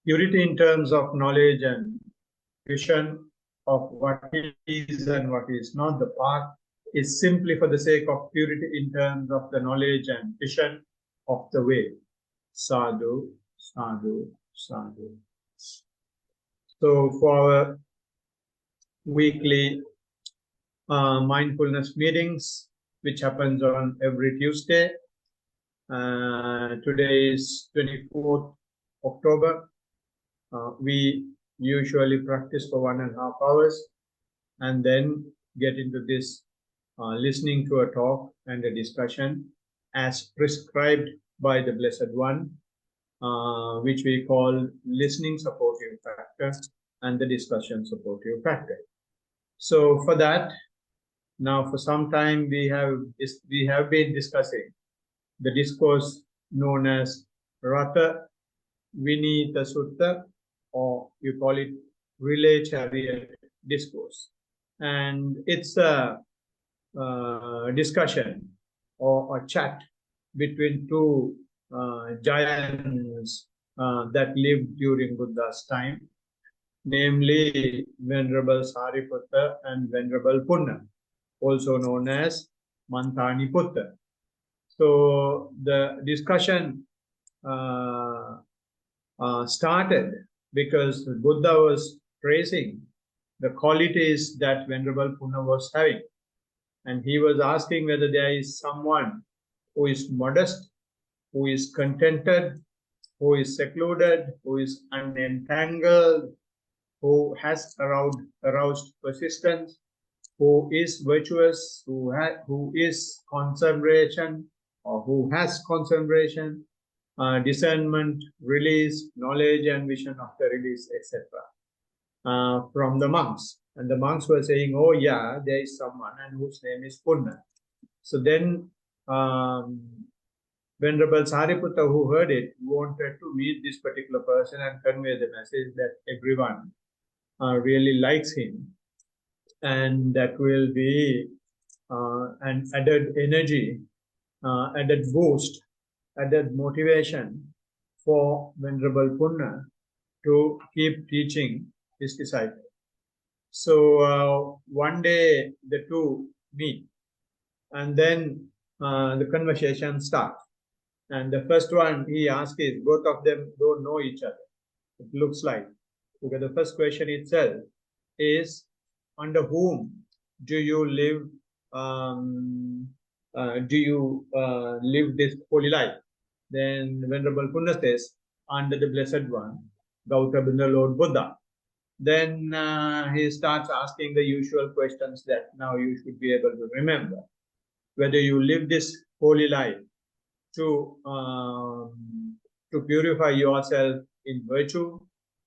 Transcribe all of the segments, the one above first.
Purity in terms of knowledge and vision of what is and what is not the path is simply for the sake of purity in terms of the knowledge and vision of the way. Sadhu, sadhu, sadhu. So for our weekly mindfulness meetings, which happens on every Tuesday, today is 24th October. We usually practice for 1.5 hours and then get into this listening to a talk and a discussion as prescribed by the Blessed One, which we call listening supportive factor and the discussion supportive factor. So for that, now for some time we have been discussing the discourse known as Ratha Vinita Sutta, or you call it Relay Chariot Discourse. And it's a discussion or a chat between two giants that lived during Buddha's time, namely Venerable Sariputta and Venerable Punna, also known as Mantani Putta. So the discussion started because Buddha was praising the qualities that Venerable Punna was having. And he was asking whether there is someone who is modest, who is contented, who is secluded, who is unentangled, who has aroused persistence, who is virtuous, who is concentration, or who has concentration, discernment, release, knowledge and vision of the release, etc. From the monks. And the monks were saying, oh yeah, there is someone and whose name is Punna. So then Venerable Sariputta, who heard it, wanted to meet this particular person and convey the message that everyone really likes him. And that will be an added energy, added boost, added motivation for Venerable Punna to keep teaching his disciples. So one day the two meet, and then the conversation starts. And the first one he asks is, both of them don't know each other, it looks like. Because the first question itself is, under whom do you live? Live this holy life? Then Venerable Punna says, under the Blessed One, Gautama Lord Buddha. Then he starts asking the usual questions that now you should be able to remember. Whether you live this holy life to purify yourself in virtue,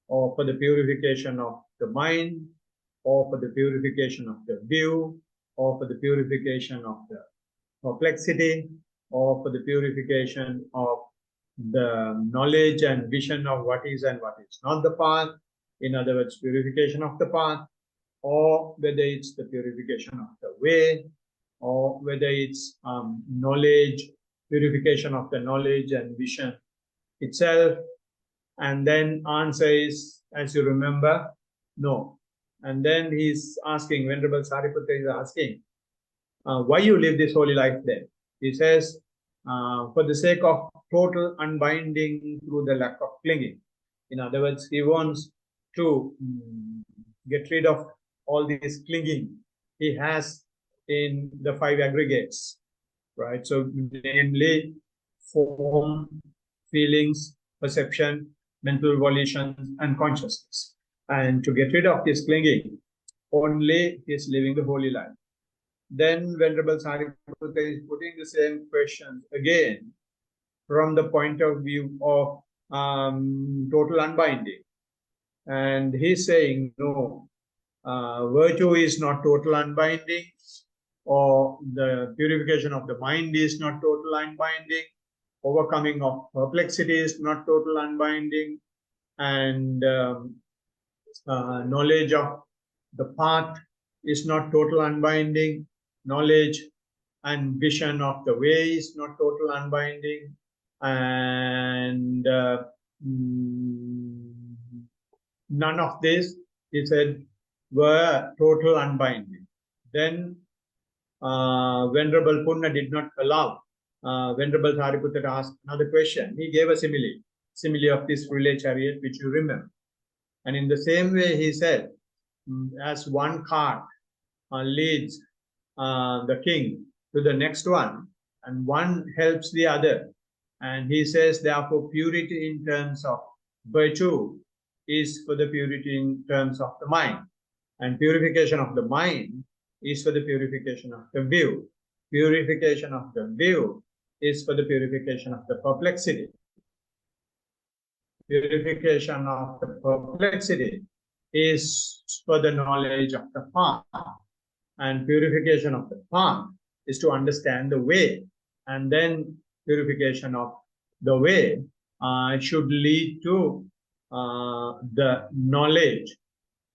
or for the purification of the mind, or for the purification of the view, or for the purification of the perplexity, or for the purification of the knowledge and vision of what is and what is not the path. In other words, purification of the path, or whether it's the purification of the way, or whether it's knowledge, purification of the knowledge and vision itself. And then answer is, as you remember, no. And then he's asking, Venerable Sariputta is asking, why you live this holy life then? He says, for the sake of total unbinding through the lack of clinging. In other words, he wants to get rid of all this clinging he has in the 5 aggregates, right? So namely form, feelings, perception, mental volition, and consciousness. And to get rid of this clinging, only is living the holy life. Then Venerable Sariputta is putting the same question again from the point of view of total unbinding. And he's saying, no, virtue is not total unbinding, or the purification of the mind is not total unbinding, overcoming of perplexity is not total unbinding, and knowledge of the path is not total unbinding, knowledge and vision of the way is not total unbinding, and none of this, he said, were total unbinding. Then Venerable Punna did not allow Venerable Sariputta to ask another question. He gave a simile of this relay chariot, which you remember. And in the same way, he said, as one cart leads the king to the next one, and one helps the other. And he says, therefore, purity in terms of virtue is for the purity in terms of the mind. And purification of the mind is for the purification of the view. Purification of the view is for the purification of the perplexity. Purification of the perplexity is for the knowledge of the path. And purification of the path is to understand the way. And then purification of the way should lead to the knowledge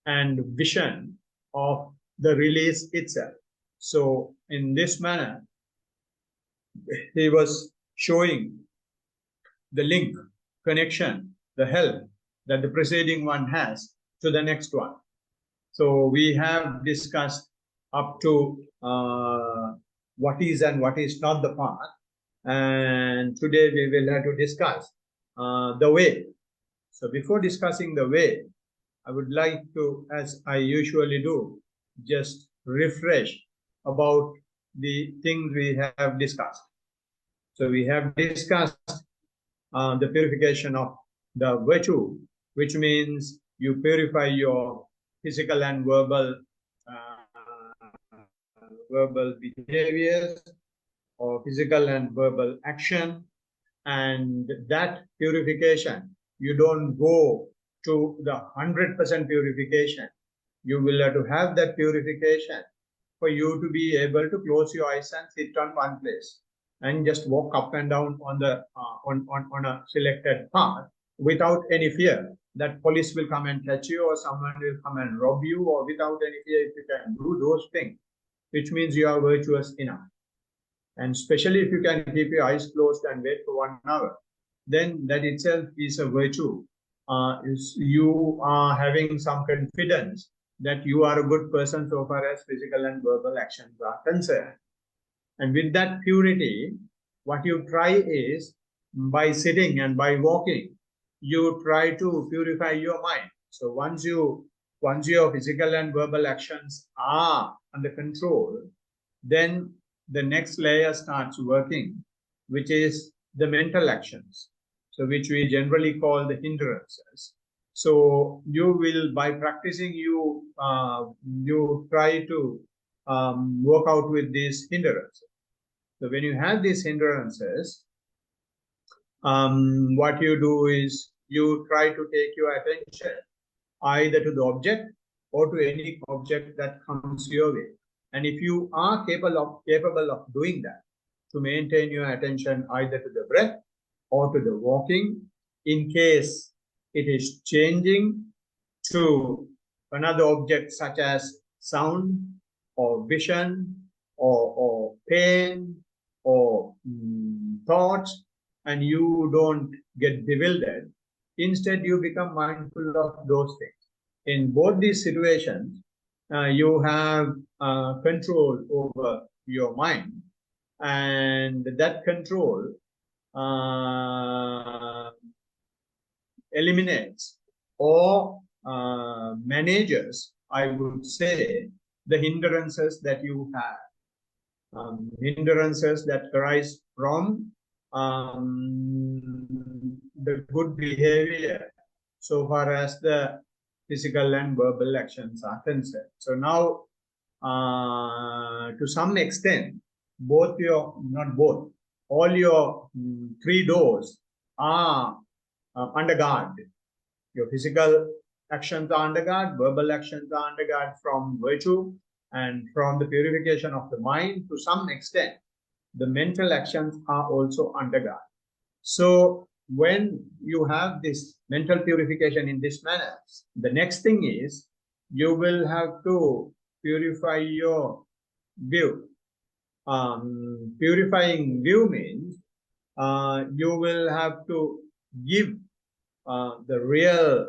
and vision of the release itself. So in this manner, he was showing the link, connection, the help that the preceding one has to the next one. So we have discussed up to what is and what is not the path. And today we will have to discuss the way. So before discussing the way, I would like to, as I usually do, just refresh about the things we have discussed. So we have discussed the purification of the virtue, which means you purify your physical and verbal behaviors or physical and verbal action. And that purification, you don't go to the 100% purification. You will have to have that purification for you to be able to close your eyes and sit on one place and just walk up and down on the on a selected path without any fear that police will come and catch you or someone will come and rob you, or without any fear. If you can do those things, which means you are virtuous enough. And especially if you can keep your eyes closed and wait for 1 hour, then that itself is a virtue. You are having some confidence that you are a good person so far as physical and verbal actions are concerned. And with that purity, what you try is, by sitting and by walking, you try to purify your mind. So once your physical and verbal actions are under control, then the next layer starts working, which is the mental actions. So which we generally call the hindrances. So you will, by practicing, you try to work out with these hindrances. So when you have these hindrances, what you do is you try to take your attention either to the object or to any object that comes your way. And if you are capable of doing that, to maintain your attention either to the breath or to the walking, in case it is changing to another object such as sound or vision or pain or thoughts, and you don't get bewildered, instead you become mindful of those things. In both these situations, you have control over your mind, and that control eliminates or manages, I would say, the hindrances that you have. Hindrances that arise from the good behavior so far as the physical and verbal actions are concerned. So now, to some extent, all your 3 doors are under guard. Your physical actions are under guard, verbal actions are under guard from virtue, and from the purification of the mind, to some extent, the mental actions are also under guard. So when you have this mental purification in this manner, the next thing is you will have to purify your view. Purifying view means you will have to give the real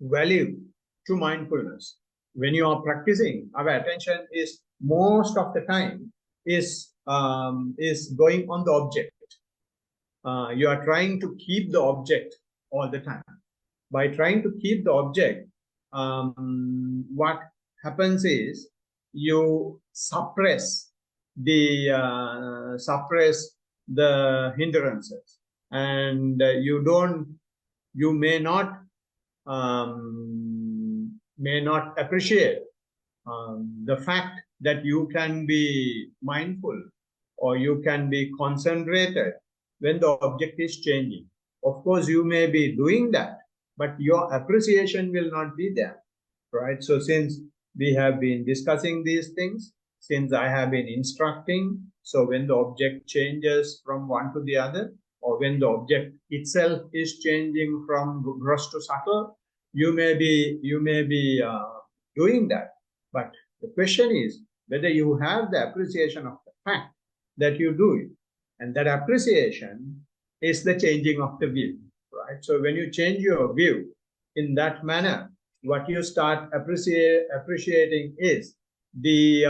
value to mindfulness. When you are practicing, our attention is most of the time is going on the object. You are trying to keep the object all the time. By trying to keep the object, what happens is you suppress the hindrances, and you may not appreciate the fact that you can be mindful or you can be concentrated when the object is changing. Of course, you may be doing that, but your appreciation will not be there, right? So since we have been discussing these things, since I have been instructing, so when the object changes from one to the other, or when the object itself is changing from gross to subtle, you may be doing that. But the question is whether you have the appreciation of the fact that you do it. And that appreciation is the changing of the view, right? So when you change your view in that manner, what you start appreciating is the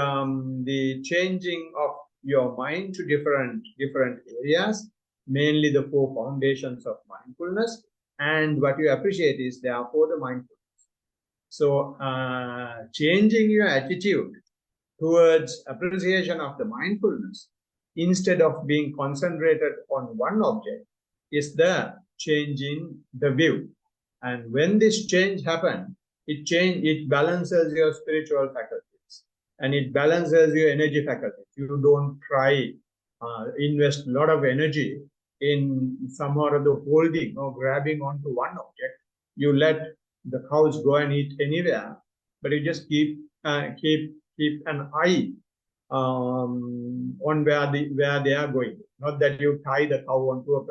changing of your mind to different areas, mainly the 4 foundations of mindfulness. And what you appreciate is therefore the mindfulness. So changing your attitude towards appreciation of the mindfulness instead of being concentrated on one object is the change in the view. And when this change happens, it balances your spiritual faculties and it balances your energy faculties. You don't try invest a lot of energy in some or other holding or grabbing onto one object. You let the cows go and eat anywhere, but you just keep an eye on where they are going. Not that you tie the cow onto a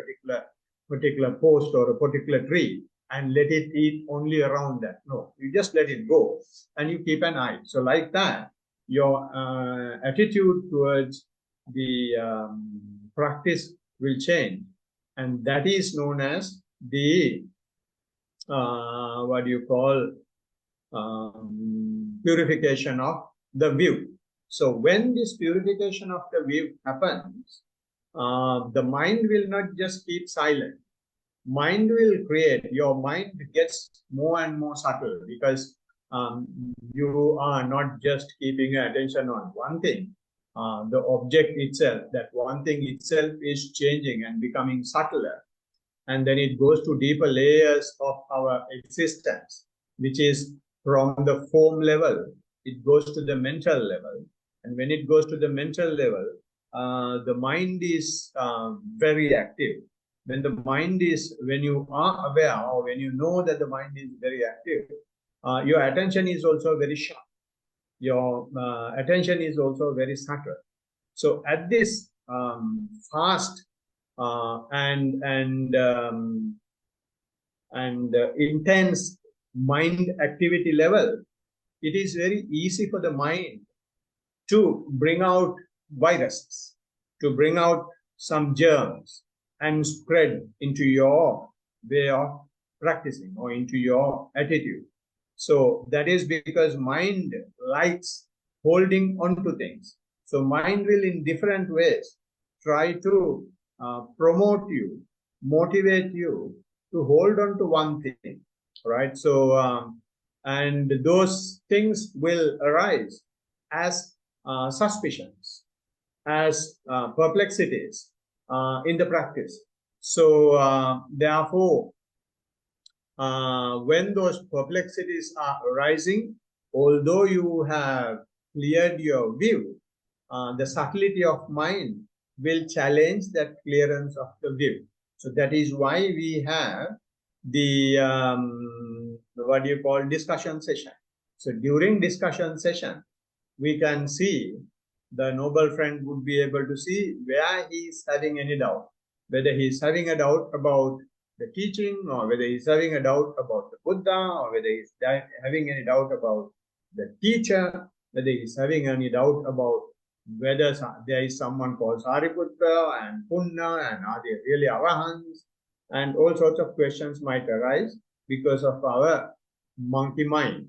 particular post or a particular tree and let it eat only around that. No, you just let it go and you keep an eye. So like that, your attitude towards the practice will change, and that is known as the purification of the view. So when this purification of the view happens, the mind will not just keep silent. Mind will create, your mind gets more and more subtle because you are not just keeping your attention on one thing. The object itself, that one thing itself is changing and becoming subtler. And then it goes to deeper layers of our existence, which is from the form level, it goes to the mental level. And when it goes to the mental level, the mind is very active. When you are aware or when you know that the mind is very active, your attention is also very sharp. Your attention is also very subtle. So at this fast and intense mind activity level, it is very easy for the mind to bring out viruses, to bring out some germs and spread into your way of practicing or into your attitude. So that is because mind likes holding on to things. So mind will in different ways try to promote you, motivate you to hold on to one thing, right? So, and those things will arise as suspicions, as perplexities in the practice. So, therefore, when those perplexities are arising, although you have cleared your view, the subtlety of mind will challenge that clearance of the view. So that is why we have the discussion session. So during discussion session, we can see, the noble friend would be able to see where he is having any doubt, whether he is having a doubt about the teaching, or whether he is having a doubt about the Buddha, or whether he is having any doubt about the teacher, whether he is having any doubt about whether there is someone called Sariputta and Punna, and are they really Arahants? And all sorts of questions might arise because of our monkey mind.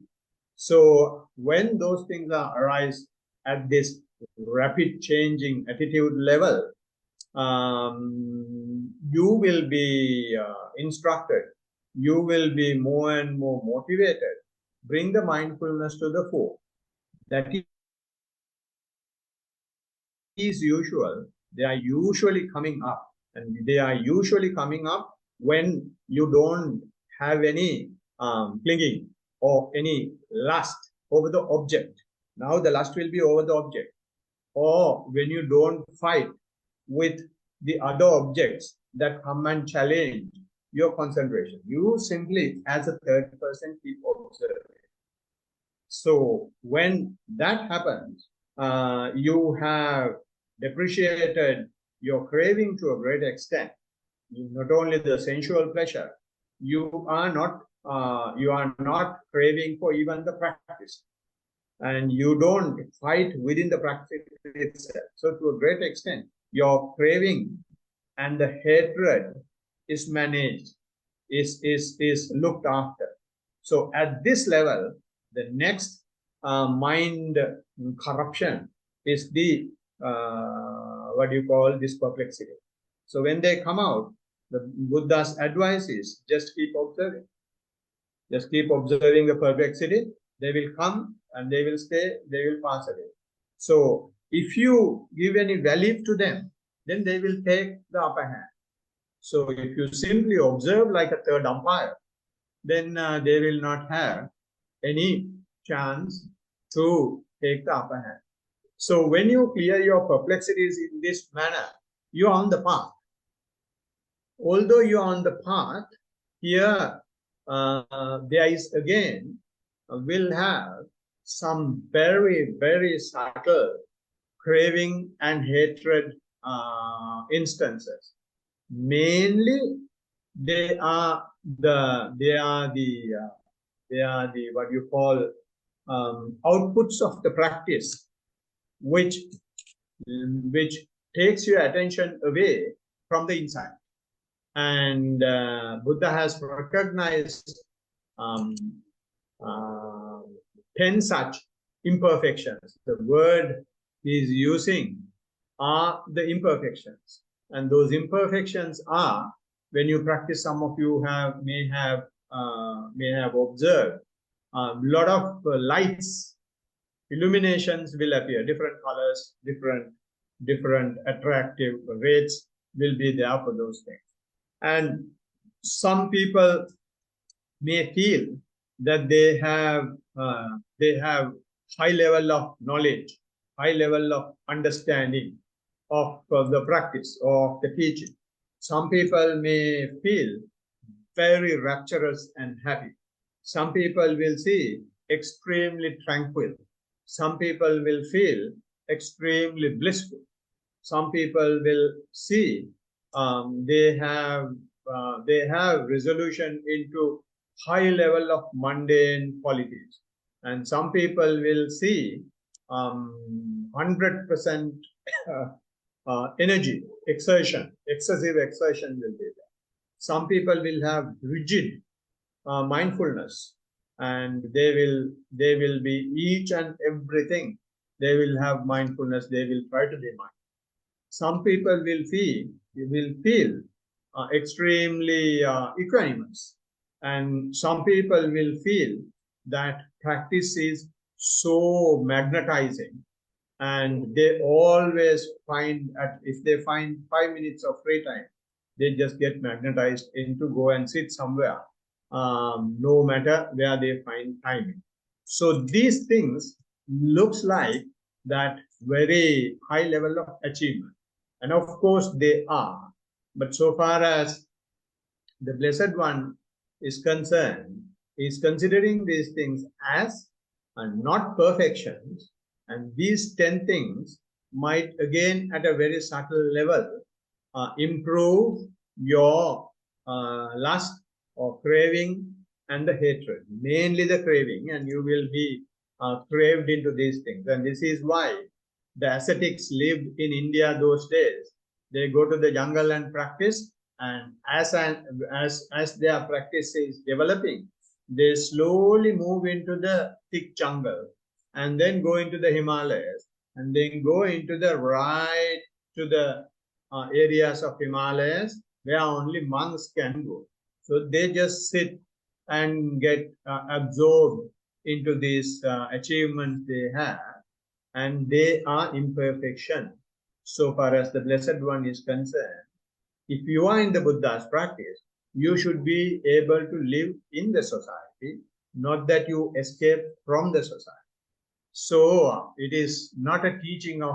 So when those things arise at this rapid changing attitude level, you will be instructed, you will be more and more motivated. Bring the mindfulness to the fore. That is usual. They are usually coming up, and they are usually coming up when you don't have any clinging or any lust over the object. Now the lust will be over the object. Or when you don't fight with the other objects that come and challenge your concentration. You simply, as a third person, keep observing. So when that happens, you have depreciated your craving to a great extent. Not only the sensual pleasure, you are not craving for even the practice, and you don't fight within the practice itself. So to a great extent, your craving and the hatred is managed, is looked after. So at this level, the next mind corruption is the what you call this perplexity. So when they come out, the Buddha's advice is just keep observing. Just keep observing the perplexity. They will come and they will stay, they will pass away. So if you give any value to them, then they will take the upper hand. So if you simply observe like a third umpire, then they will not have any chance to take the upper hand. So when you clear your perplexities in this manner, you are on the path. Although you are on the path, here there is again, will have some very, very subtle craving and hatred instances. Mainly, they are the what you call outputs of the practice, which takes your attention away from the inside. And Buddha has recognized 10 such imperfections. The word he is using are the imperfections. And those imperfections are, when you practice, some of you may have observed a lot of lights, illuminations will appear, different colors, different attractive rates will be there for those things. And some people may feel that they have high level of knowledge, high level of understanding of the practice of the teaching. Some people may feel very rapturous and happy. Some people will see extremely tranquil. Some people will feel extremely blissful. Some people will see they have resolution into high level of mundane qualities, and some people will see 100% energy exertion, excessive exertion will be there. Some people will have rigid mindfulness, and they will be each and everything. They will have mindfulness. They will try to be mindful. Some people will feel extremely equanimous, and some people will feel that practice is so magnetizing, and they always find if they find 5 minutes of free time, they just get magnetized into go and sit somewhere, no matter where they find time. So these things looks like that very high level of achievement, and of course they are. But so far as the Blessed One is concerned, he is considering these things as not perfections, and these 10 things might again at a very subtle level improve your lust or craving and the hatred, mainly the craving, and you will be craved into these things. And this is why the ascetics lived in India those days. They go to the jungle and practice, and as their practice is developing, they slowly move into the thick jungle and then go into the Himalayas and then go into the right to the areas of Himalayas where only monks can go. So they just sit and get absorbed into these achievements they have, and they are imperfection. So far as the Blessed One is concerned, if you are in the Buddha's practice, you should be able to live in the society, not that you escape from the society. So it is not a teaching of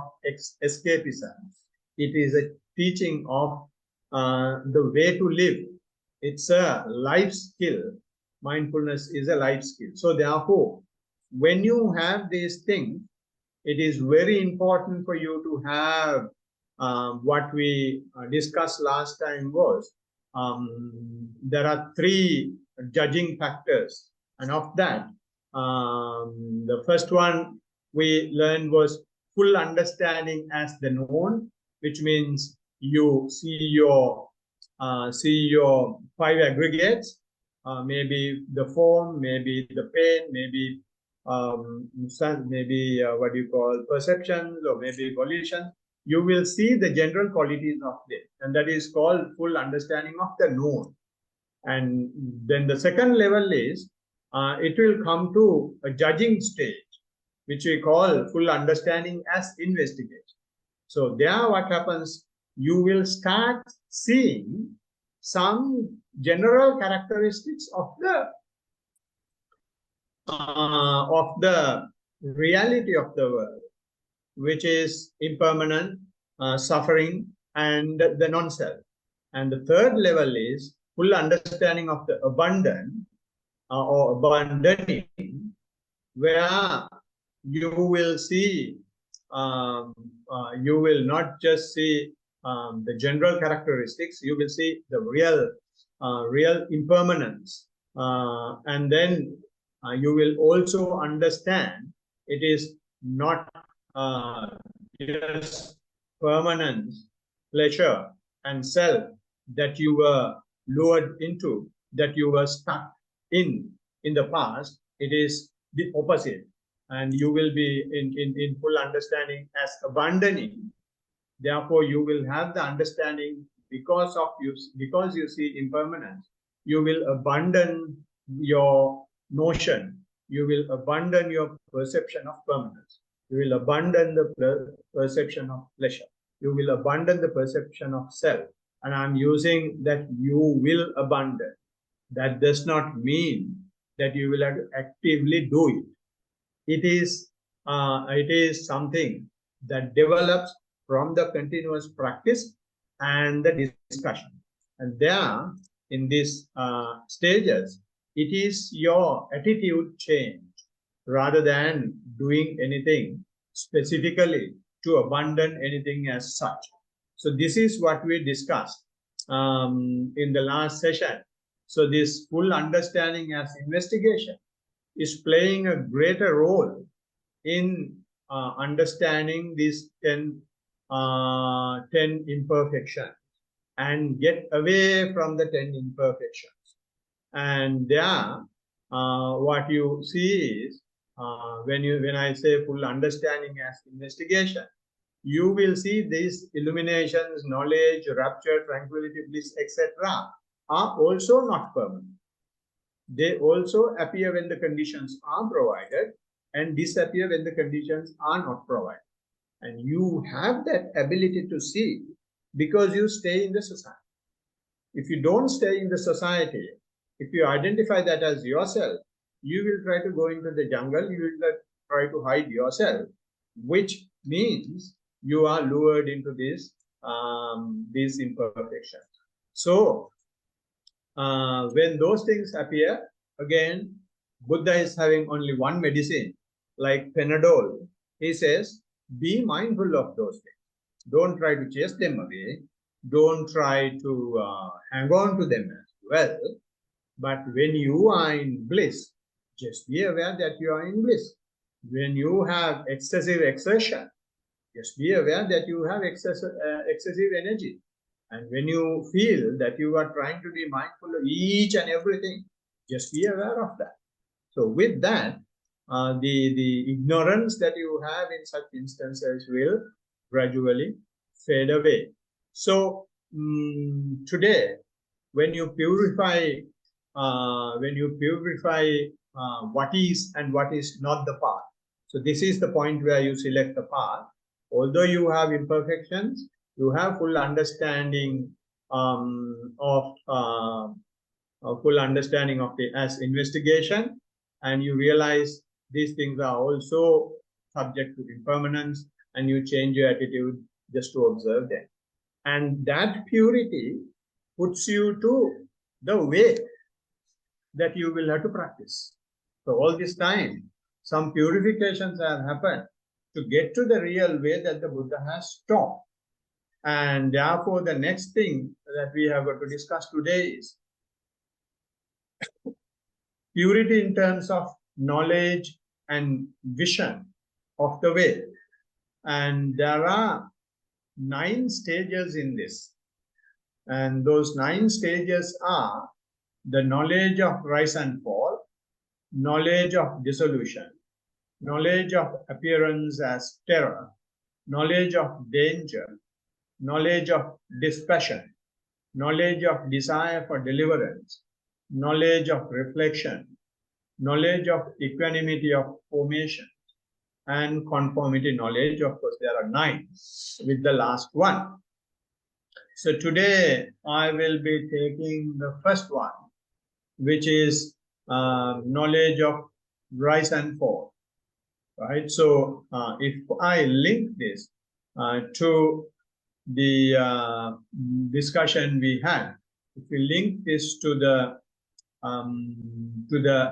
escapism. It is a teaching of the way to live. It's a life skill. Mindfulness is a life skill. So therefore, when you have these things, it is very important for you to have what we discussed last time was there are 3 judging factors, and of that the first one we learned was full understanding as the known, which means you see your 5 aggregates, maybe the form, maybe the pain, maybe what you call perceptions, or maybe volition. You will see the general qualities of this, and that is called full understanding of the known. And then the second level is it will come to a judging stage, which we call full understanding as investigation. So there what happens, you will start seeing some general characteristics of the reality of the world, which is impermanent, suffering, and the non-self. And the third level is full understanding of the abundant or abandoning, where you will see, you will not just see the general characteristics, you will see the real impermanence. And then you will also understand it is not just permanence, pleasure, and self that you were lured into, that you were stuck in the past. It is the opposite, and you will be in full understanding as abandoning. Therefore, you will have the understanding because you see impermanence. You will abandon your notion. You will abandon your perception of permanence. You will abandon the perception of pleasure. You will abandon the perception of self. And I'm using that you will abandon. That does not mean that you will have to actively do it. It is something that develops from the continuous practice and the discussion. And there, in these stages, it is your attitude change rather than doing anything specifically to abandon anything as such. So this is what we discussed in the last session. So this full understanding as investigation is playing a greater role in understanding these 10 imperfections and get away from the 10 imperfections. And there, what you see is when I say full understanding as investigation, you will see these illuminations, knowledge, rapture, tranquility, bliss, etc. are also not permanent. They also appear when the conditions are provided and disappear when the conditions are not provided. And you have that ability to see because you stay in the society. If you don't stay in the society, if you identify that as yourself, you will try to go into the jungle, you will try to hide yourself, which means you are lured into these imperfections. So, when those things appear, again, Buddha is having only one medicine, like Panadol. He says, be mindful of those things. Don't try to chase them away. Don't try to hang on to them as well. But when you are in bliss, just be aware that you are in bliss. When you have excessive exertion, just be aware that you have excessive energy. And when you feel that you are trying to be mindful of each and everything, Just be aware of that. So with that, the ignorance that you have in such instances will gradually fade away. So today, when you purify what is and what is not the path. So this is the point where you select the path. Although you have imperfections, you have full understanding of the as investigation, and you realize these things are also subject to impermanence, and you change your attitude just to observe them. And that purity puts you to the way that you will have to practice. So all this time, some purifications have happened to get to the real way that the Buddha has taught. And therefore, the next thing that we have got to discuss today is purity in terms of knowledge and vision of the way. And there are 9 stages in this. And those 9 stages are the knowledge of rise and fall, knowledge of dissolution, knowledge of appearance as terror, knowledge of danger, knowledge of dispassion, knowledge of desire for deliverance, knowledge of reflection, knowledge of equanimity of formation, and conformity knowledge. Of course, there are 9 with the last one. So today I will be taking the first one, which is knowledge of rise and fall. Right. So if I link this to the discussion we had, if we link this to the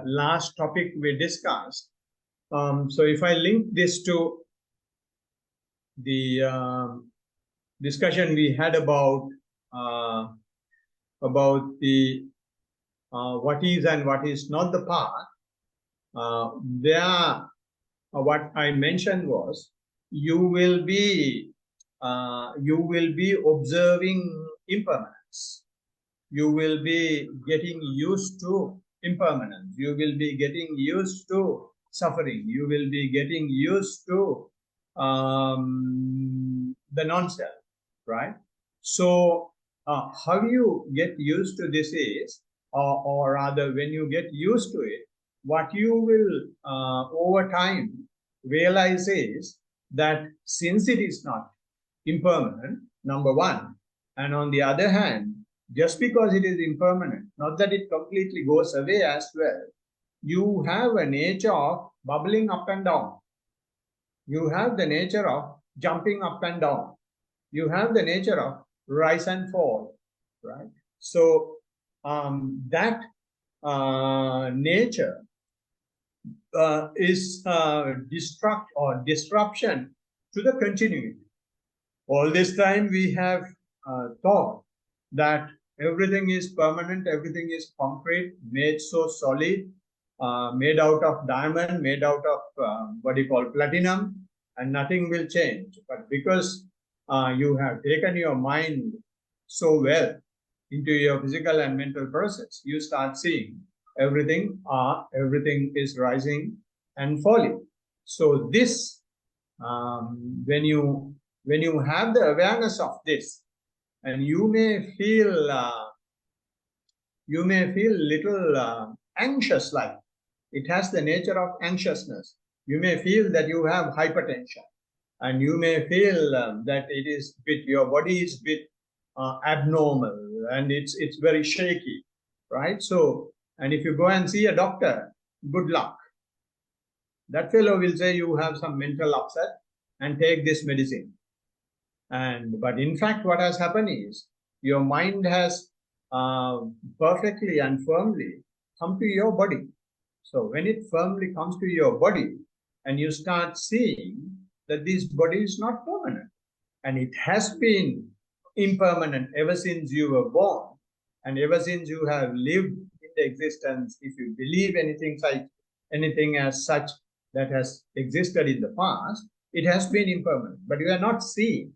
last topic we discussed, so if I link this to the discussion we had about the what is and what is not the path, what I mentioned was you will be observing impermanence. You will be getting used to impermanence. You will be getting used to suffering. You will be getting used to the non-self, right? So how you get used to this is, or rather when you get used to it, what you will over time realize is that since it is not impermanent, number one, and on the other hand, just because it is impermanent, not that it completely goes away as well, you have a nature of bubbling up and down. You have the nature of jumping up and down. You have the nature of rise and fall, right? So that nature is disruption to the continuity. All this time we have thought that everything is permanent, everything is concrete, made so solid, made out of diamond, made out of what you call platinum, and nothing will change. But because you have taken your mind so well into your physical and mental process, you start seeing everything is rising and falling. So this, when you have the awareness of this, and you may feel little anxious, like it has the nature of anxiousness. You may feel that you have hypertension, and you may feel that it is your body is bit abnormal, and it's very shaky, right? So, and if you go and see a doctor, good luck. That fellow will say you have some mental upset and take this medicine. But in fact, what has happened is your mind has perfectly and firmly come to your body. So when it firmly comes to your body, and you start seeing that this body is not permanent, and it has been impermanent ever since you were born, and ever since you have lived in the existence, if you believe anything as such that has existed in the past, it has been impermanent, but you are not seeing.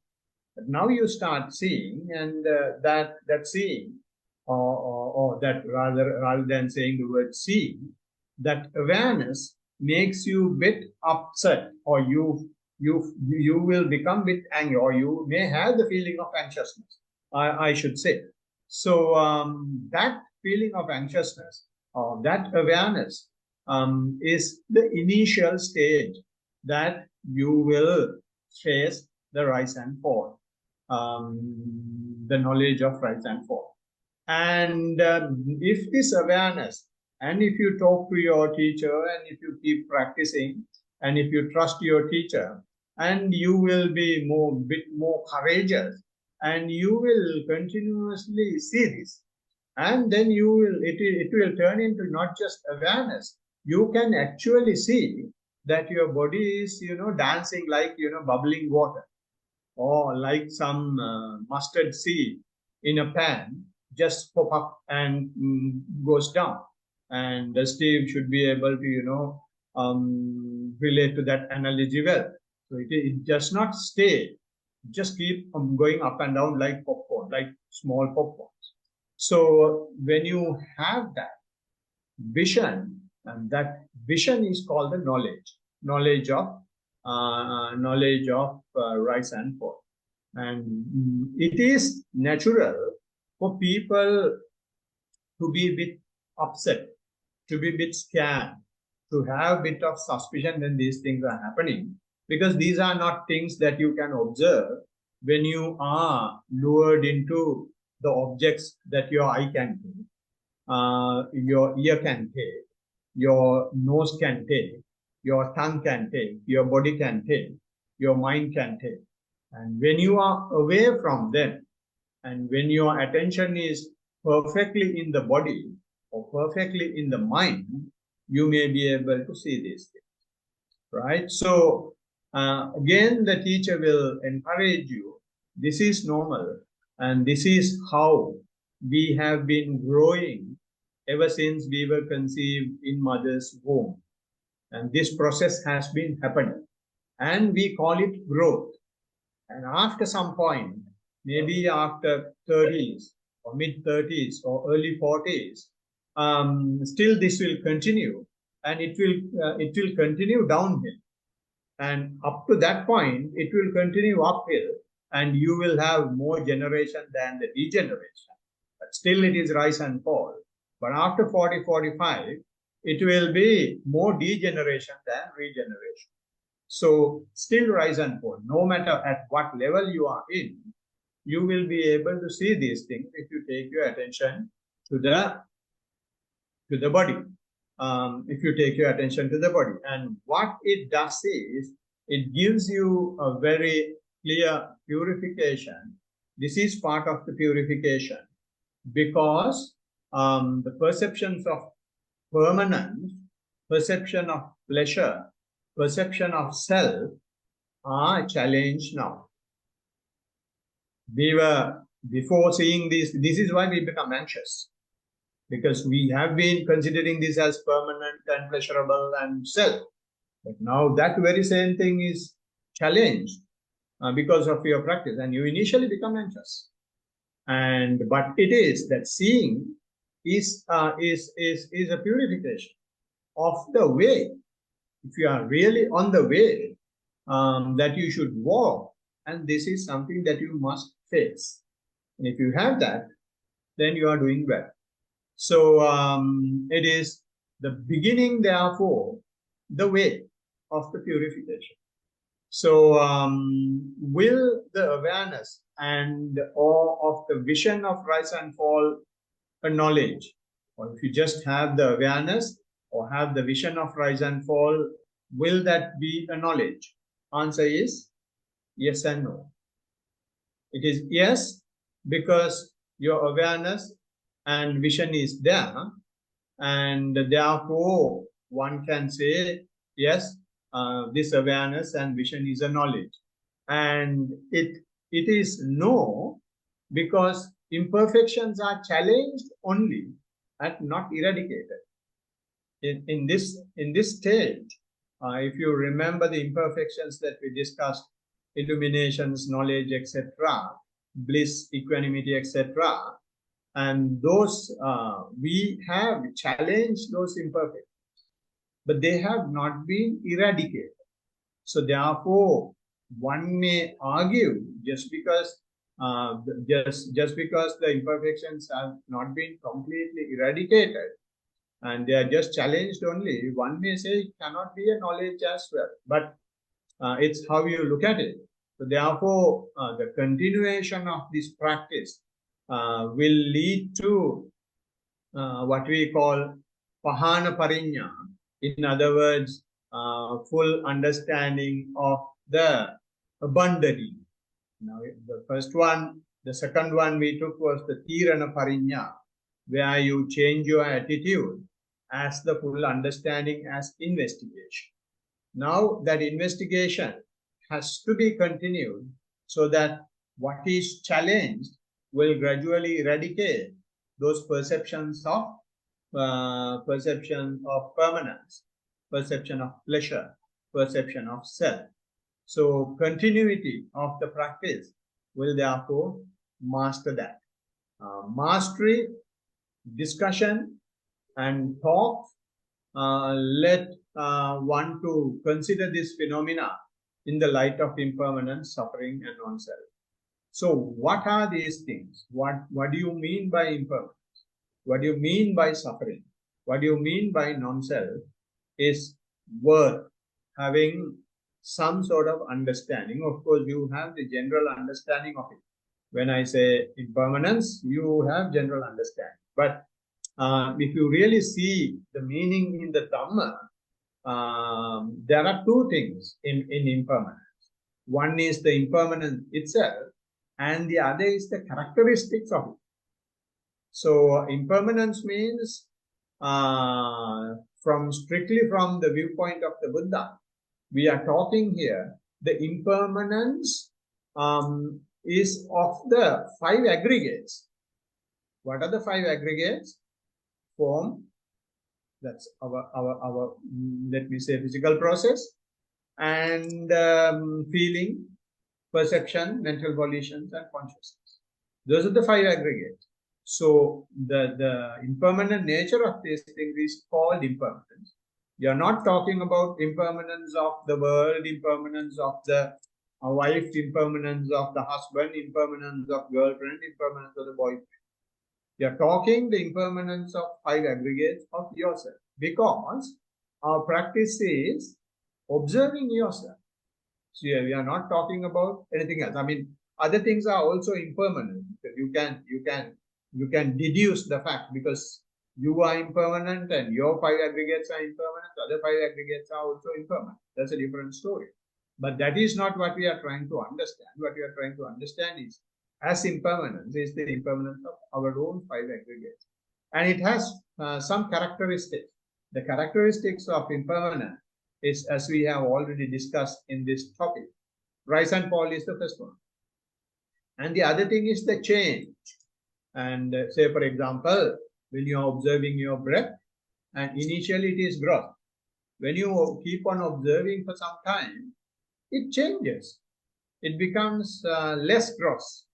But now you start seeing, and that seeing or that rather than saying the word seeing, that awareness makes you a bit upset, or you will become a bit angry, or you may have the feeling of anxiousness, I should say. So that feeling of anxiousness, or that awareness, is the initial stage that you will face the rise and fall, the knowledge of rise and fall. And if this awareness, and if you talk to your teacher, and if you keep practicing, and if you trust your teacher, and you will be bit more courageous, and you will continuously see this, and then it will turn into not just awareness. You can actually see that your body is, dancing like, bubbling water, or like some mustard seed in a pan just pop up and goes down. And Steve should be able to, relate to that analogy well. So it does not stay, just keep going up and down like popcorn, like small popcorns. So when you have that vision, and that vision is called the knowledge of rise and fall. And it is natural for people to be a bit upset, to be a bit scared, to have a bit of suspicion when these things are happening, because these are not things that you can observe when you are lured into the objects that your eye can take, your ear can take, your nose can take, your tongue can take, your body can take, your mind can take. And when you are away from them, and when your attention is perfectly in the body or perfectly in the mind, you may be able to see these things, right? So again, the teacher will encourage you. This is normal, and this is how we have been growing ever since we were conceived in mother's womb. And this process has been happening, and we call it growth. And after some point, maybe after 30s or mid-30s or early 40s, still this will continue, and it will continue downhill. And up to that point, it will continue uphill, and you will have more generation than the degeneration. But still it is rise and fall. But after 40, 45, it will be more degeneration than regeneration. So still rise and fall. No matter at what level you are in, you will be able to see these things if you take your attention to the body. If you take your attention to the body. And what it does is, it gives you a very clear purification. This is part of the purification, because the perceptions of permanence, perception of pleasure, perception of self are challenged now. We were, before seeing this is why we become anxious, because we have been considering this as permanent and pleasurable and self. But now that very same thing is challenged because of your practice, and you initially become anxious. But it is that seeing is a purification of the way. If you are really on the way that you should walk, and this is something that you must face. And if you have that, then you are doing well. So it is the beginning, therefore, the way of the purification. So will the awareness and or of the vision of rise and fall a knowledge? Or if you just have the awareness or have the vision of rise and fall, will that be a knowledge? Answer is yes and no. It is yes, because your awareness and vision is there, and therefore one can say, yes, this awareness and vision is a knowledge. And it is no, because imperfections are challenged only and not eradicated. In this stage, if you remember the imperfections that we discussed, illuminations, knowledge, etc., bliss, equanimity, etc., And those, we have challenged those imperfections, but they have not been eradicated. So therefore, one may argue just because just because the imperfections have not been completely eradicated and they are just challenged only, one may say it cannot be a knowledge as well. But it's how you look at it. So therefore, the continuation of this practice will lead to what we call pahana parinya. In other words, full understanding of the abundant. Now, the first one, the second one we took was the tirana parinya, where you change your attitude as the full understanding as investigation. Now that investigation has to be continued so that what is challenged will gradually eradicate those perceptions of permanence, perception of pleasure, perception of self. So continuity of the practice will therefore master that. Mastery, discussion, and talk let one to consider this phenomena in the light of impermanence, suffering, and non-self. So what are these things? What do you mean by impermanence? What do you mean by suffering? What do you mean by non-self? Is worth having some sort of understanding. Of course, you have the general understanding of it. When I say impermanence, you have general understanding. But if you really see the meaning in the Dhamma, there are two things in impermanence. One is the impermanence itself, and the other is the characteristics of it. So impermanence means, strictly from the viewpoint of the Buddha, we are talking here, the impermanence is of the 5 aggregates. What are the 5 aggregates? Form, that's our let me say physical process, and feeling, perception, mental volitions, and consciousness. Those are the 5 aggregates. So the impermanent nature of this thing is called impermanence. We are not talking about impermanence of the world, impermanence of the wife, impermanence of the husband, impermanence of girlfriend, impermanence of the boyfriend. We are talking the impermanence of 5 aggregates of yourself, because our practice is observing yourself. So we are not talking about anything else. I mean, other things are also impermanent. You can deduce the fact, because you are impermanent and your 5 aggregates are impermanent, other 5 aggregates are also impermanent. That's a different story. But that is not what we are trying to understand. What we are trying to understand is, as impermanence is the impermanence of our own 5 aggregates. And it has some characteristics. The characteristics of impermanence is, as we have already discussed in this topic, rise and fall is the first one. And the other thing is the change. And say, for example, when you are observing your breath, and initially it is gross. When you keep on observing for some time, it changes. It becomes less gross.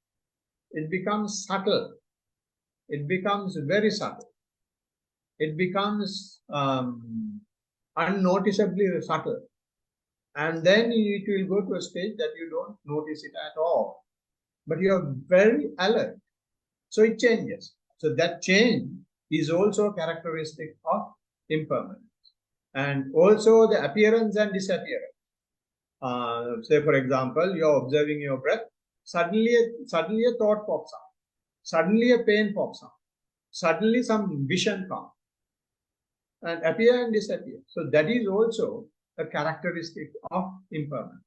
It becomes subtle. It becomes very subtle. It becomes unnoticeably subtle. And then it will go to a stage that you don't notice it at all. But you are very alert. So it changes. So that change is also a characteristic of impermanence. And also the appearance and disappearance. Say, for example, you are observing your breath. Suddenly a thought pops up. Suddenly a pain pops up. Suddenly some vision comes. And appear and disappear. So that is also a characteristic of impermanence.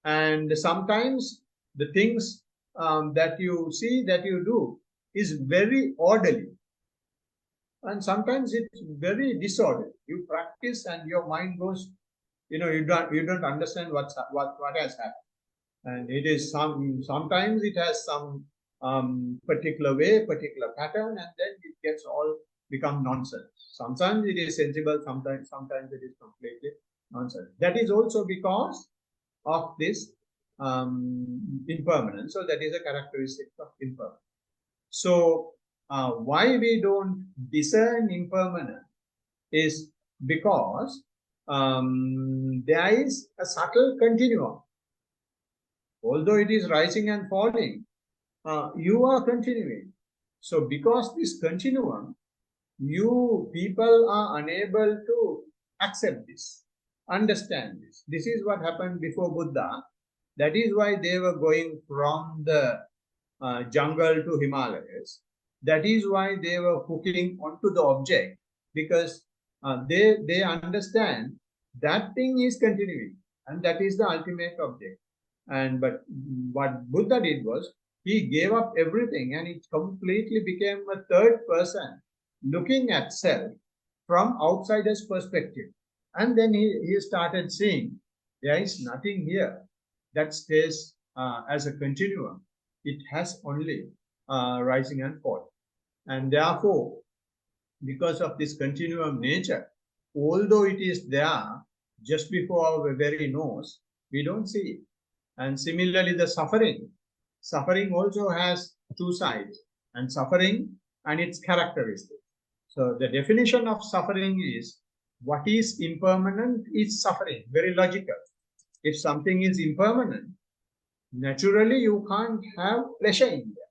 And sometimes the things that you see, that you do, is very orderly. And sometimes it's very disorderly. You practice and your mind goes, you don't understand what has happened. And it is sometimes it has some particular way, particular pattern, and then it gets all become nonsense. Sometimes it is sensible, sometimes it is completely nonsense. That is also because of this impermanence. So that is a characteristic of impermanence. So why we don't discern impermanence is because there is a subtle continuum. Although it is rising and falling, you are continuing. So because this continuum, you people are unable to accept this, understand this. This is what happened before Buddha. That is why they were going from the jungle to Himalayas. That is why they were hooking onto the object, because they understand that thing is continuing and that is the ultimate object. And but what Buddha did was he gave up everything and it completely became a third person looking at self from outsider's perspective. And then he started seeing there is nothing here that stays as a continuum. It has only rising and falling. And therefore, because of this continuum nature, although it is there just before our very nose, we don't see it. And similarly, the suffering also has two sides, and suffering and its characteristics. So the definition of suffering is what is impermanent is suffering, very logical. If something is impermanent, naturally you can't have pleasure in there.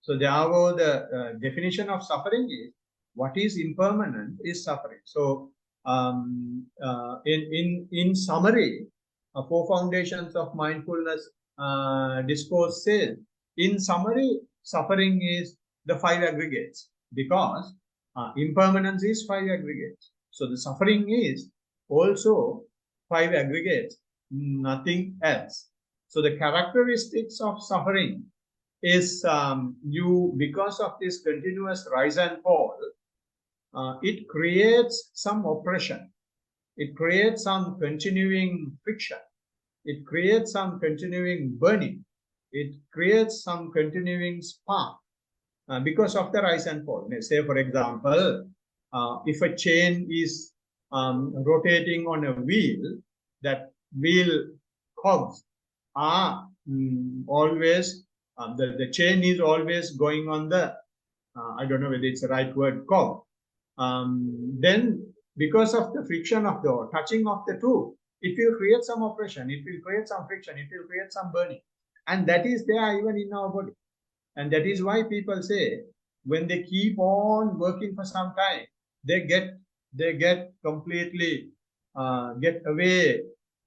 So therefore the definition of suffering is what is impermanent is suffering. So in summary, Four Foundations of Mindfulness discourse says, in summary, suffering is the five aggregates, because impermanence is five aggregates. So the suffering is also five aggregates, nothing else. So the characteristics of suffering is because of this continuous rise and fall, it creates some oppression. It creates some continuing friction. It creates some continuing burning. It creates some continuing spark because of the rise and fall. Let's say, for example, if a chain is rotating on a wheel, that wheel cogs are always, the chain is always going on the, I don't know whether it's the right word, cog. Then because of the friction of the touching of the two, it will create some oppression, it will create some friction, it will create some burning. And that is there even in our body. And that is why people say, when they keep on working for some time, they get completely get away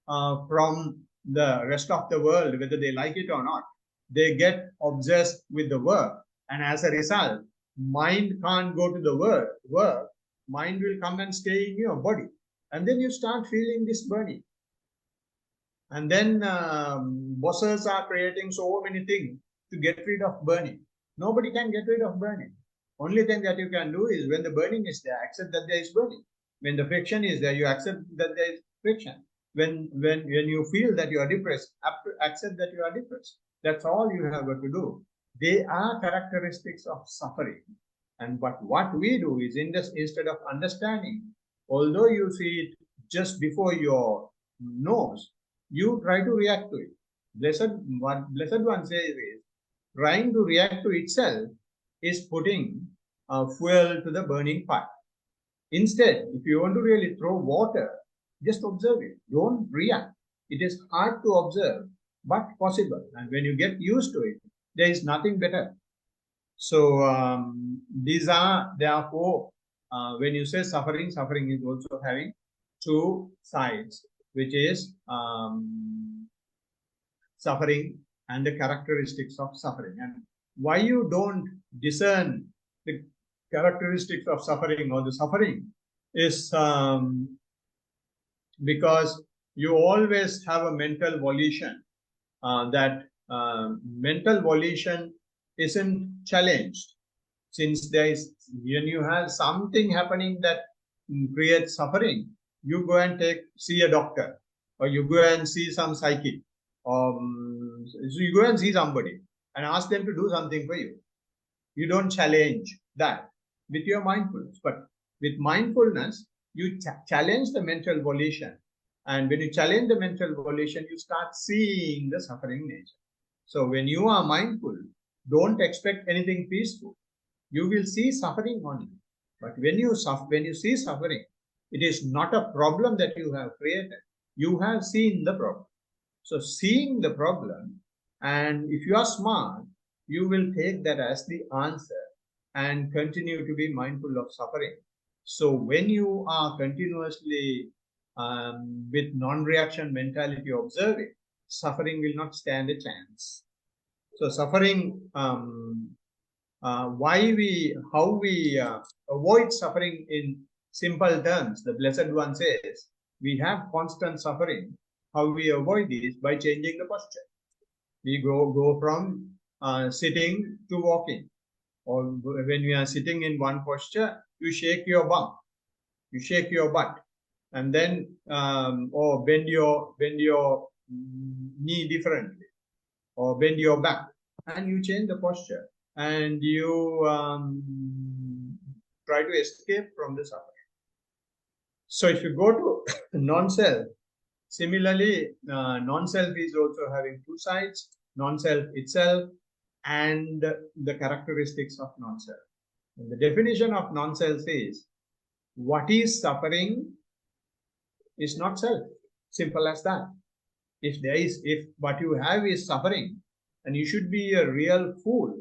from the rest of the world, whether they like it or not. They get obsessed with the work, and as a result, mind can't go to the work. Mind will come and stay in your body, and then you start feeling this burning. And then bosses are creating so many things to get rid of burning. Nobody can get rid of burning. Only thing that you can do is, when the burning is there, accept that there is burning. When the friction is there, you accept that there is friction. When you feel that you are depressed, accept that you are depressed. That's all you have got to do. They are characteristics of suffering. And but what we do is, instead of understanding, although you see it just before your nose, you try to react to it. What Blessed One says is, trying to react to itself is putting fuel to the burning fire. Instead, if you want to really throw water, just observe it. Don't react. It is hard to observe, but possible. And when you get used to it, there is nothing better. So these are, therefore, when you say suffering, suffering is also having two sides, which is suffering and the characteristics of suffering. And why you don't discern the characteristics of suffering or the suffering is because you always have a mental volition that mental volition isn't challenged. Since there is, when you have something happening that creates suffering, you go and see a doctor, or you go and see some psychic, so you go and see somebody and ask them to do something for you. You don't challenge that with your mindfulness, but with mindfulness, you challenge the mental volition. And when you challenge the mental volition, you start seeing the suffering nature. So when you are mindful, don't expect anything peaceful. you will see suffering only. But when you see suffering, it is not a problem that you have created. You have seen the problem. So seeing the problem, and if you are smart, you will take that as the answer and continue to be mindful of suffering. So when you are continuously with non-reaction mentality observing, suffering will not stand a chance. So suffering, how we avoid suffering in simple terms, the Blessed One says, we have constant suffering. How we avoid this? By changing the posture. We go from sitting to walking. Or when we are sitting in one posture, you shake your bum, you shake your butt, and then or bend your knee differently, or bend your back, and you change the posture, and you try to escape from the suffering. So if you go to non-self, similarly, non-self is also having two sides, non-self itself and the characteristics of non-self. And the definition of non-self is, what is suffering is not self. Simple as that. If what you have is suffering, and you should be a real fool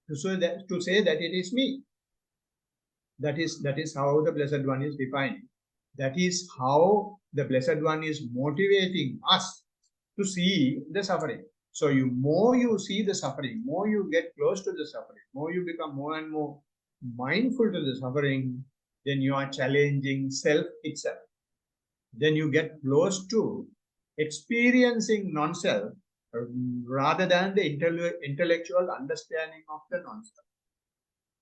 to say that it is me. That is how the Blessed One is defining. That is how the Blessed One is motivating us to see the suffering. So more you see the suffering, more you get close to the suffering, more you become more and more mindful to the suffering, then you are challenging self itself. Then you get close to experiencing non-self rather than the intellectual understanding of the non-self.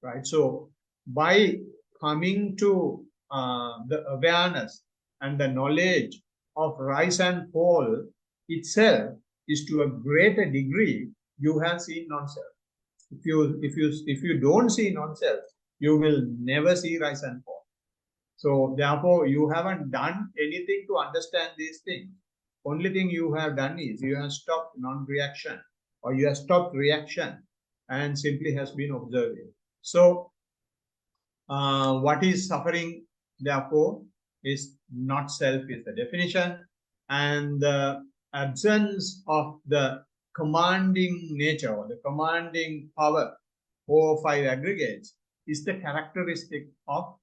Right? So by coming to the awareness and the knowledge of rise and fall itself is to a greater degree you have seen non-self. If you don't see non-self, you will never see rise and fall. So therefore, you haven't done anything to understand these things. Only thing you have done is you have stopped non-reaction, or you have stopped reaction and simply has been observing. So what is suffering, therefore, is not self is the definition, and the absence of the commanding nature or the commanding power, 4 or 5 aggregates, is the characteristic of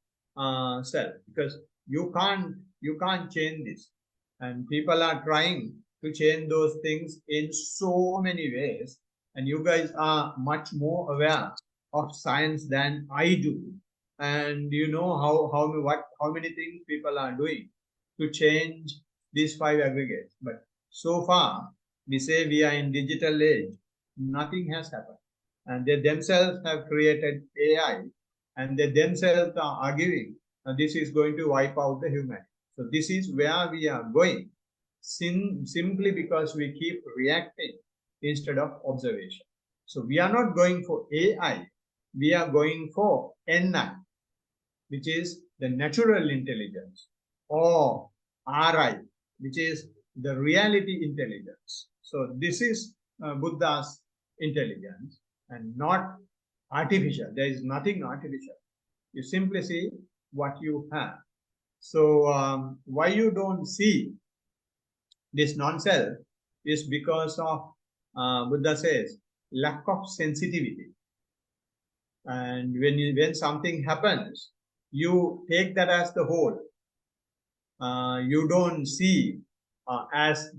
self, because you can't change this, and people are trying to change those things in so many ways, and you guys are much more aware of science than I do, and you know how many things people are doing to change these 5 aggregates. But so far, we say we are in digital age, nothing has happened, and they themselves have created AI, and they themselves are arguing this is going to wipe out the humanity. So this is where we are going, simply because we keep reacting instead of observation. So we are not going for AI, we are going for NI, which is the natural intelligence, or RI, which is the reality intelligence. So this is Buddha's intelligence and not artificial. There is nothing artificial. You simply see what you have. So why you don't see this non-self is because of, Buddha says, lack of sensitivity. And when something happens, you take that as the whole. You don't see as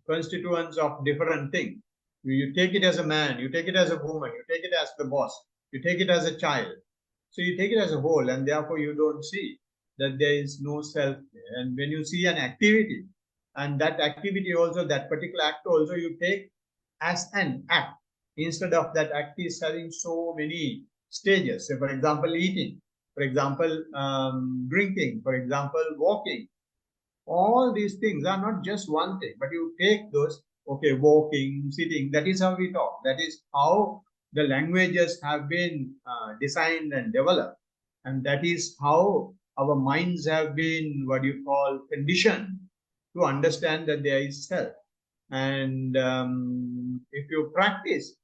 constituents of different things. You take it as a man, you take it as a woman, you take it as the boss, you take it as a child. So you take it as a whole, and therefore you don't see that there is no self there. And when you see an activity, and that activity also, that particular act also, you take as an act, instead of that act is having so many stages. So for example, eating, for example, drinking, for example, walking. All these things are not just one thing, but you take those, okay, walking, sitting, that is how we talk. That is how the languages have been designed and developed. And that is how our minds have been, what you call, conditioned to understand that there is self. And if you practice,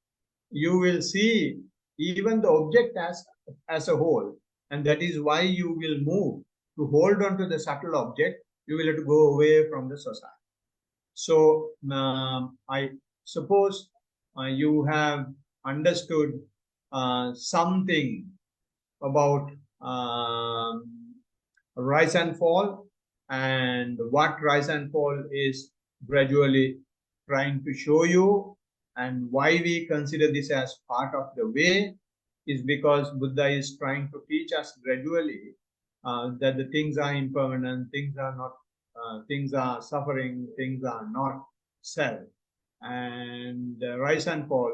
you will see even the object as as a whole. And that is why you will move to hold on to the subtle object. You will have to go away from the society. So I suppose you have understood something about rise and fall, and what rise and fall is gradually trying to show you, and why we consider this as part of the way is because Buddha is trying to teach us gradually that the things are impermanent, things are not, things are suffering, things are not self, and rise and fall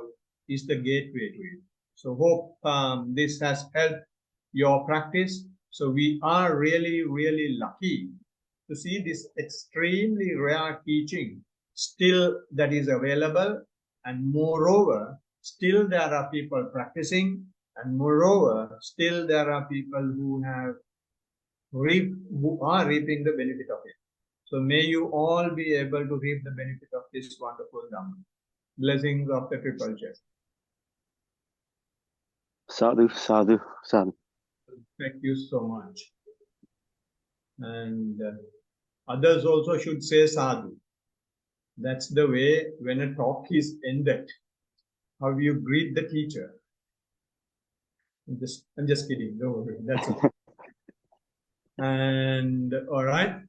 is the gateway to it. So hope this has helped your practice. So we are really, really lucky to see this extremely rare teaching still that is available, and moreover, still there are people practicing, and moreover, still there are people who are reaping the benefit of it. So may you all be able to reap the benefit of this wonderful Dhamma. Blessings of the Triple Chest. Sadhu, sadhu, sadhu. Thank you so much. And others also should say sadhu. That's the way when a talk is ended, how you greet the teacher. I'm just kidding. Don't worry. That's it. And all right.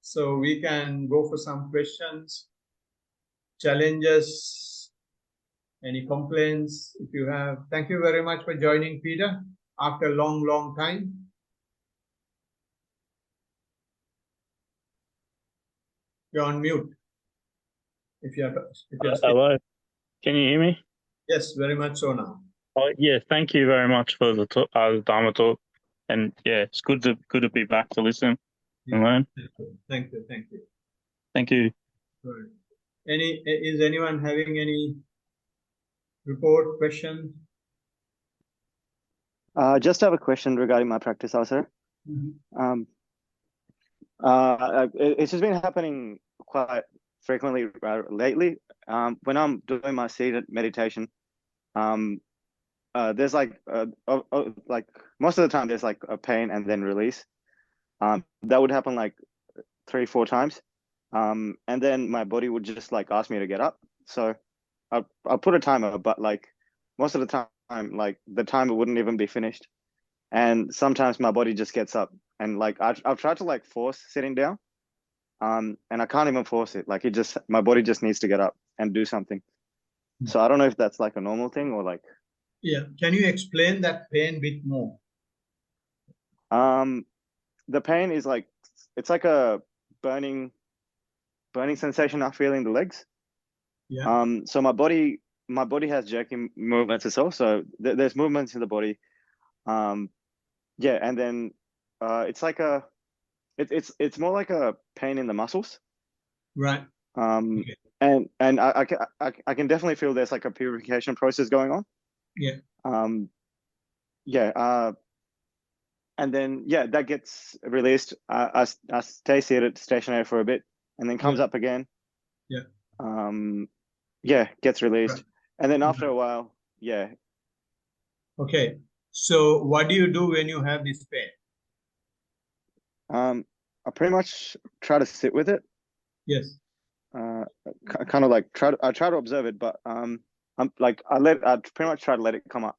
So we can go for some questions, challenges, any complaints if you have. Thank you very much for joining, Peter, after a long, long time. You're on mute. If you're hello, can you hear me? Yes, very much so now. Oh, yeah, thank you very much for the Dharma talk, and yeah, it's good to be back to listen and learn. Thank you, thank you. Thank you. Good. Is anyone having any report, question? Just have a question regarding my practice also. It's just been happening quite frequently lately. When I'm doing my seated meditation, there's like most of the time there's like a pain and then release. That would happen like 3-4 times, and then my body would just like ask me to get up. So I'll put a timer, but like most of the time, like the timer wouldn't even be finished, and sometimes my body just gets up, and like I've tried to like force sitting down, and I can't even force it. Like my body just needs to get up and do something. So I don't know if that's like a normal thing or like. Yeah, can you explain that pain a bit more? The pain is like, it's like a burning sensation I feel in the legs. Yeah. So my body has jerky movements as well. So there's movements in the body. Yeah, and then it's like it's more like a pain in the muscles. Right. Okay. And I can definitely feel there's like a purification process going on. Yeah. Yeah. And then yeah, that gets released. I stay seated, stationary for a bit, and then comes up again. Yeah. Yeah, gets released, and then after a while, yeah. Okay. So what do you do when you have this pain? I pretty much try to sit with it. Yes. Kind of like I try to observe it, but I'm like I pretty much try to let it come up.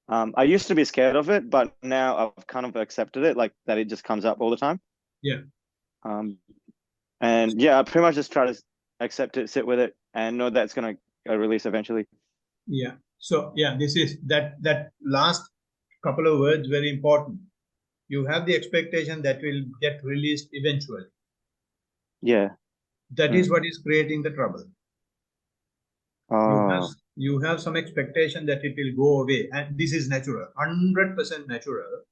I used to be scared of it, but now I've kind of accepted it, like that it just comes up all the time. Yeah. And yeah, I pretty much just try to accept it, sit with it, and know that it's going to release eventually. Yeah. So yeah, this is that last couple of words very important. You have the expectation that will get released eventually. Yeah. That is what is creating the trouble. You have some expectation that it will go away, and this is natural, 100% natural.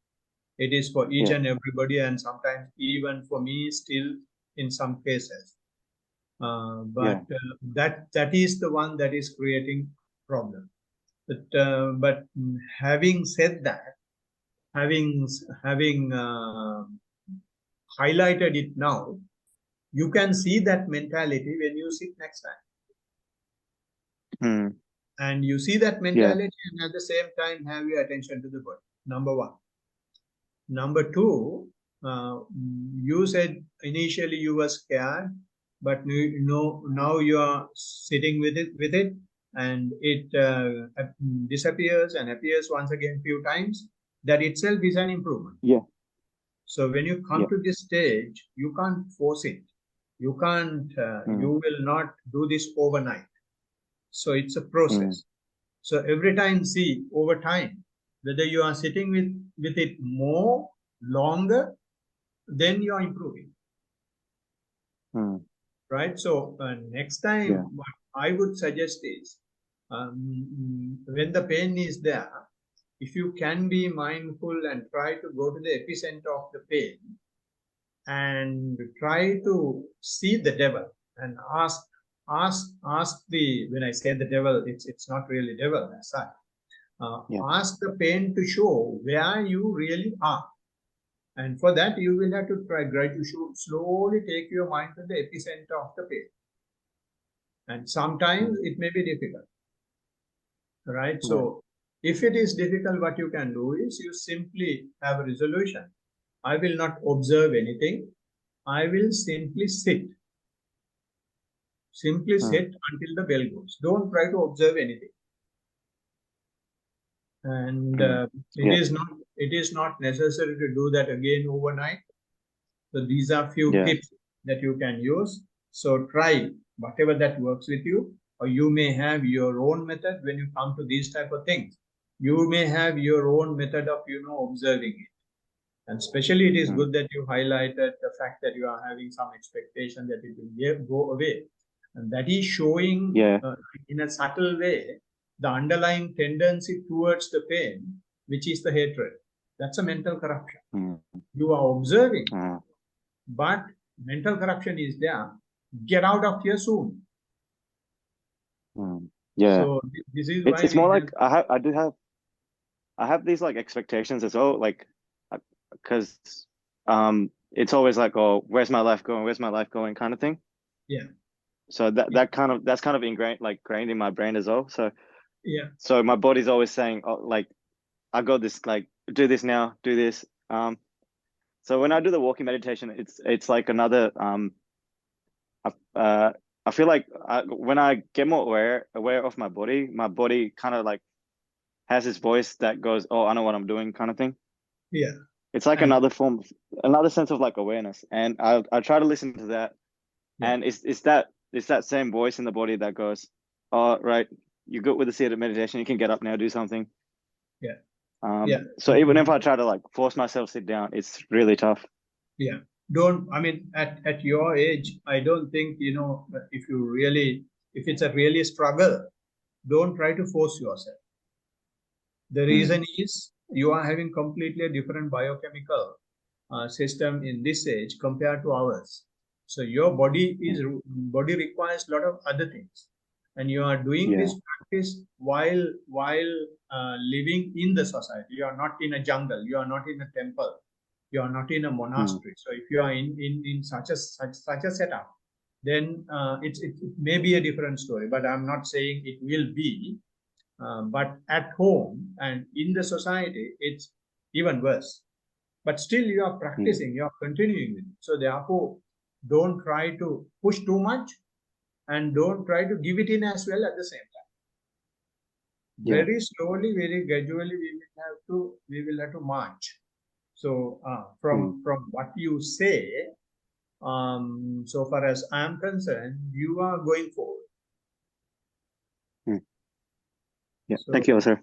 It is for each and everybody, and sometimes even for me still in some cases. But that is the one that is creating problem. But having said that, having highlighted it now, you can see that mentality when you sit next time. And you see that mentality and at the same time have your attention to the body. Number one. Number two, you said initially you were scared, but you know now you are sitting with it, and it disappears and appears once again few times. That itself is an improvement. Yeah. So when you come Yeah. to this stage, you can't force it. You can't. You will not do this overnight. So it's a process. So every time, see over time, whether you are sitting with it more, longer, then you are improving. Right? So next time, Yeah. what I would suggest is, when the pain is there, if you can be mindful and try to go to the epicenter of the pain and try to see the devil and ask the, when I say the devil, it's not really devil as such. Yeah. Ask the pain to show where you really are. And for that, you will have to try to slowly take your mind to the epicenter of the pain. And sometimes it may be difficult, right? So if it is difficult, what you can do is you simply have a resolution. I will not observe anything. I will simply sit. Simply sit until the bell goes. Don't try to observe anything. And it is not necessary to do that again overnight. So these are few tips that you can use. So try whatever that works with you, or you may have your own method when you come to these type of things. You may have your own method of, observing it. And especially it is good that you highlighted the fact that you are having some expectation that it will go away. And that is showing in a subtle way the underlying tendency towards the pain, which is the hatred. That's a mental corruption. You are observing, but mental corruption is there. Get out of here soon. Yeah. So this is why it's more like I have these like expectations as well, like because it's always like, oh, where's my life going? Where's my life going? Kind of thing. Yeah. So that's kind of ingrained in my brain as well. So yeah. So my body's always saying, oh, like, I got this, like, do this now, do this. So when I do the walking meditation, it's like another I feel like when I get more aware of my body kind of like has this voice that goes, oh, I know what I'm doing, kind of thing. Yeah. It's like another sense of like awareness, and I try to listen to that, and it's that same voice in the body that goes, oh, right, you're good with the seated meditation, you can get up now, do something. So even if I try to like force myself to sit down, it's really tough. Yeah. At your age, I don't think, if it's a really struggle, don't try to force yourself. The reason is you are having completely a different biochemical system in this age compared to ours. So your body requires a lot of other things, and you are doing this practice while living in the society. You are not in a jungle. You are not in a temple. You are not in a monastery. So if you are in such a setup, then it may be a different story. But I'm not saying it will be. But at home and in the society, it's even worse. But still, you are practicing. You are continuing with it. So therefore, don't try to push too much, and don't try to give it in as well at the same time. Very slowly, very gradually, we will have to march. So from what you say, so far as I am concerned, you are going forward. Yeah. So, thank you, sir.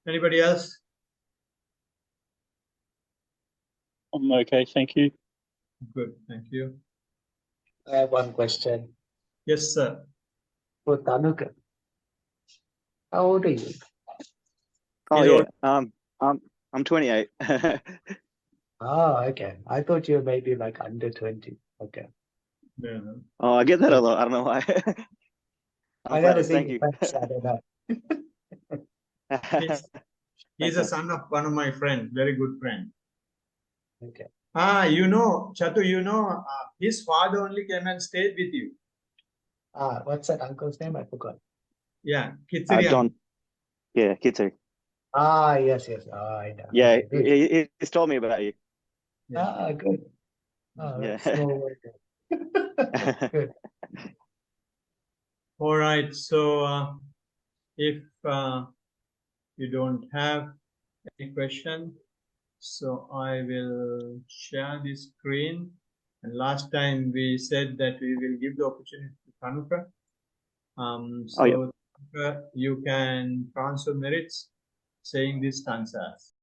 Anybody else? I'm okay, thank you. Good, thank you. I have one question. Yes, sir. For Tanuka, how old are you? Oh, yeah. I'm 28. Oh, okay. I thought you were maybe like under 20. Okay. Yeah. Oh, I get that a lot. I don't know why. I gotta see. Thank you. I don't know. He's a son of one of my friends, very good friend. Okay. Chatu, his father only came and stayed with you. What's that uncle's name? I forgot. Yeah, I Kitsirian. don't. Yeah, Kitsu. Ah, yes, yes. Ah, I know. Yeah, Okay, good. he's told me about you. Yeah. Ah, good. Oh, Yeah. that's small world. Good. All right. So if you don't have any question, so I will share the screen. And last time we said that we will give the opportunity to Kanuka. Oh, yeah. So Kanuka, you can transfer merits saying these stanzas.